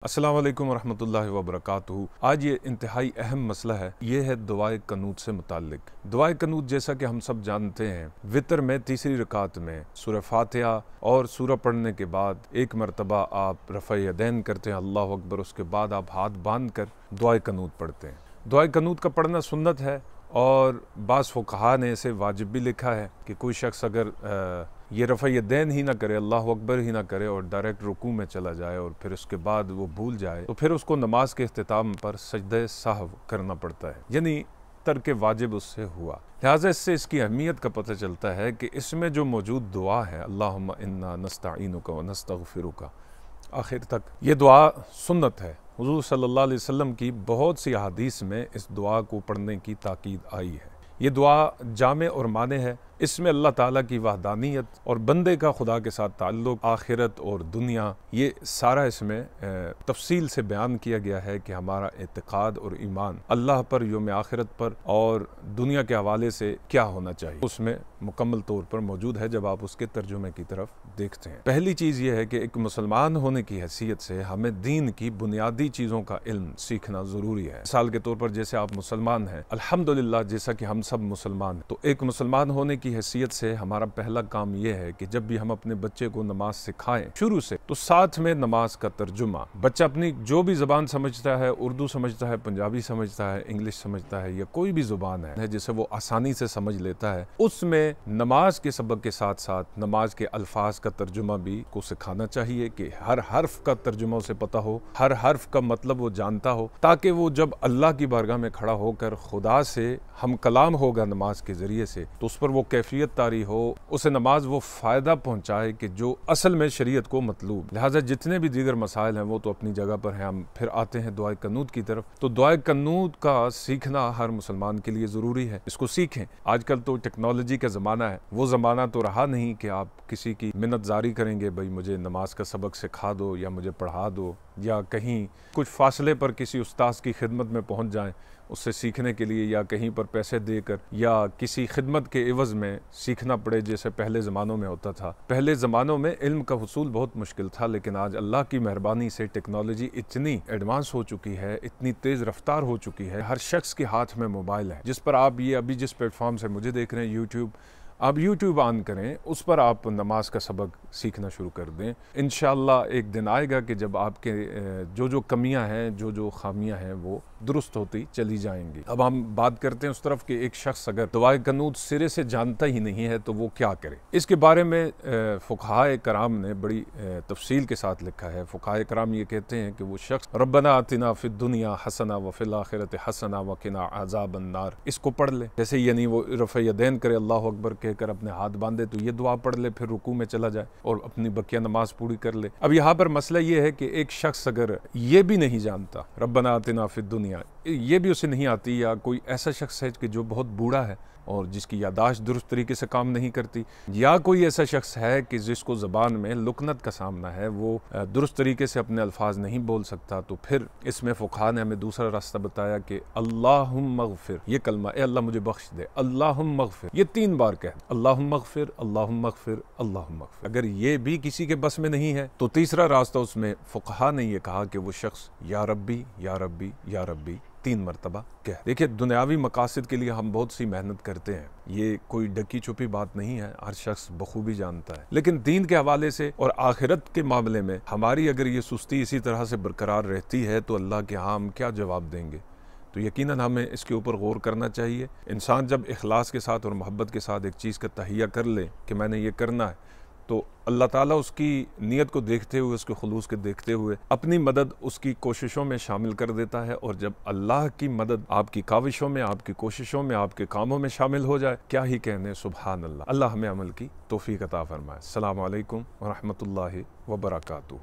अस्सलाम वालेकुम रहमतुल्लाहि व बरकातुहू। आज ये इंतहाई अहम मसला है, ये है दुआए कनूत से मुताल्लिक। दुआए कनूत जैसा कि हम सब जानते हैं, वितर में तीसरी रकात में सूरह फातिहा और सूरह पढ़ने के बाद एक मरतबा आप रफ़अ यदैन करते हैं, अल्लाह अकबर, उसके बाद आप हाथ बांध कर दुआए कनूत पढ़ते हैं। दुआए कनूत का पढ़ना सुन्नत है और बाज़ फुक़हा ने इसे वाजिब भी लिखा है कि कोई शख्स अगर ये रफ़अ यदैन ही ना करे, अल्लाह अकबर ही ना करे और डायरेक्ट रुकू में चला जाए और फिर उसके बाद वो भूल जाए तो फिर उसको नमाज के इख्तिताम पर सजदे साहव करना पड़ता है, यानी तर्क वाजिब उससे हुआ। लिहाजा इससे इसकी अहमियत का पता चलता है कि इसमें जो मौजूद दुआ है, अल्लाहुम्मा इन्ना नस्तईनुका व नस्तगफिरुका, आखिर तक ये दुआ सुन्नत है। हुज़ूर सल्लल्लाहु अलैहि वसल्लम की बहुत सी अहादीस में इस दुआ को पढ़ने की ताकीद आई है। ये दुआ जामे और माने है। इसमें अल्लाह ताला की वहदानियत और बंदे का खुदा के साथ ताल्लुक़, आखिरत और दुनिया, ये सारा इसमें तफसील से बयान किया गया है कि हमारा एतक़ाद और ईमान अल्लाह पर, यौम आखिरत पर और दुनिया के हवाले से क्या होना चाहिए, उसमें मुकम्मल तौर पर मौजूद है जब आप उसके तर्जुमे की तरफ देखते हैं। पहली चीज़ ये है कि एक मुसलमान होने की हैसियत से हमें दीन की बुनियादी चीज़ों का इल्म सीखना ज़रूरी है। मिसाल के तौर पर जैसे आप मुसलमान हैं, अल्हम्दुलिल्लाह, जैसा कि हम सब मुसलमान हैं, तो एक मुसलमान होने की हैसियत से हमारा पहला काम यह है कि जब भी हम अपने बच्चे को नमाज सिखाएं शुरू से, तो साथ में नमाज का तर्जुमा, बच्चा अपनी जो भी ज़बान समझता है, उर्दू समझता है, पंजाबी समझता है, इंग्लिश समझता है या कोई भी ज़ुबान है जिसे वो आसानी से समझ लेता है, उसमें नमाज के सबक के साथ साथ नमाज के अल्फाज का तर्जुमा भी को सिखाना चाहिए कि हर हर्फ का तर्जुमा उसे पता हो, हर हर्फ का मतलब वो जानता हो, ताकि वो जब अल्लाह की बारगाह में खड़ा होकर खुदा से हम कलाम होगा नमाज के ज़रिए से, तो उस पर वो कैफियत तारी हो, उसे नमाज वो फ़ायदा पहुँचाए कि जो असल में शरीयत को मतलूब। लिहाजा जितने भी दीगर मसाइल हैं वो तो अपनी जगह पर हैं। हम फिर आते हैं दुआए कनूत की तरफ। तो दुआए कनूत का सीखना हर मुसलमान के लिए ज़रूरी है, इसको सीखें। आजकल तो टेक्नोलॉजी का ज़माना है, वो ज़माना तो रहा नहीं कि आप किसी की मिन्नतजारी करेंगे, भाई मुझे नमाज का सबक सिखा दो या मुझे पढ़ा दो, या कहीं कुछ फासले पर किसी उस्ताद की खिदमत में पहुँच जाएँ उससे सीखने के लिए, या कहीं पर पैसे देकर या किसी खिदमत के एवज़ में सीखना पड़े, जैसे पहले ज़मानों में होता था। पहले ज़मानों में इल्म का हुसूल बहुत मुश्किल था, लेकिन आज अल्लाह की मेहरबानी से टेक्नोलॉजी इतनी एडवांस हो चुकी है, इतनी तेज़ रफ्तार हो चुकी है, हर शख्स के हाथ में मोबाइल है, जिस पर आप ये अभी जिस प्लेटफॉर्म से मुझे देख रहे हैं, यूट्यूब, आप यूट्यूब ऑन करें, उस पर आप नमाज का सबक सीखना शुरू कर दें। इंशाअल्लाह एक दिन आएगा कि जब आपके जो कमियां हैं, जो खामियां हैं, वो दुरुस्त होती चली जाएंगी। अब हम बात करते हैं उस तरफ कि एक शख्स अगर दुआए कनूत सिरे से जानता ही नहीं है तो वो क्या करे। इसके बारे में फुक़हाए कराम ने बड़ी तफसील के साथ लिखा है। फुक़हाए कराम ये कहते हैं कि वो शख्स रब्बना आतिना फिद दुनिया हसना व फिल आखिरति हसना व किना अज़ाबन नार, इसको पढ़ ले। जैसे यानी वो रफ़अ यदैन करे, अल्लाह अकबर कहकर अपने हाथ बांधे, तो ये दुआ पढ़ ले, फिर रुकू में चला जाए और अपनी बकिया नमाज पूरी कर ले। अब यहाँ पर मसला ये है कि एक शख्स अगर ये भी नहीं जानता, रब्बना आतिना फिद दुनिया, ये भी उसे नहीं आती, या कोई ऐसा शख्स है कि जो बहुत बूढ़ा है और जिसकी यादाश्त दुरुस्त तरीके से काम नहीं करती, या कोई ऐसा शख्स है कि जिसको ज़बान में लुकनत का सामना है, वो दुरुस्त तरीके से अपने अल्फाज नहीं बोल सकता, तो फिर इसमें फ़ुक़हा ने हमें दूसरा रास्ता बताया कि अल्लाहुम्मा मग़फ़िर, ये कलमा, ए अल्लाह मुझे बख्श दे, अल्लाहुम्मा मग़फ़िर, ये 3 बार कह, अल्लाहुम्मा मग़फ़िर, अल्लाहुम्मा मग़फ़िर, अल्लाहुम्मा मग़फ़िर। अगर ये भी किसी के बस में नहीं है तो तीसरा रास्ता उसमें फ़ुक़हा ने ये कहा कि वो शख्स या रब्बी या रब्बी या रब्बी 3 मरतबा कह। देखिए, दुनियावी मकासद के लिए हम बहुत सी मेहनत करते हैं, ये कोई ढकी छुपी बात नहीं है, हर शख्स बखूबी जानता है, लेकिन दीन के हवाले से और आखिरत के मामले में हमारी अगर ये सुस्ती इसी तरह से बरकरार रहती है तो अल्लाह के यहाँ हम क्या जवाब देंगे। तो यकीनन हमें इसके ऊपर गौर करना चाहिए। इंसान जब इखलास के साथ और मोहब्बत के साथ एक चीज़ का तहिया कर ले कि मैंने ये करना है, तो अल्लाह ताला उसकी नीयत को देखते हुए, उसके खुलूस के देखते हुए अपनी मदद उसकी कोशिशों में शामिल कर देता है। और जब अल्लाह की मदद आपकी काविशों में, आपकी कोशिशों में, आपके कामों में शामिल हो जाए, क्या ही कहने, सुभान अल्लाह। अल्लाह हमें अमल की तौफीक अता फरमाए। अस्सलामु अलैकुम व रहमतुल्लाहि व बरकातुहू।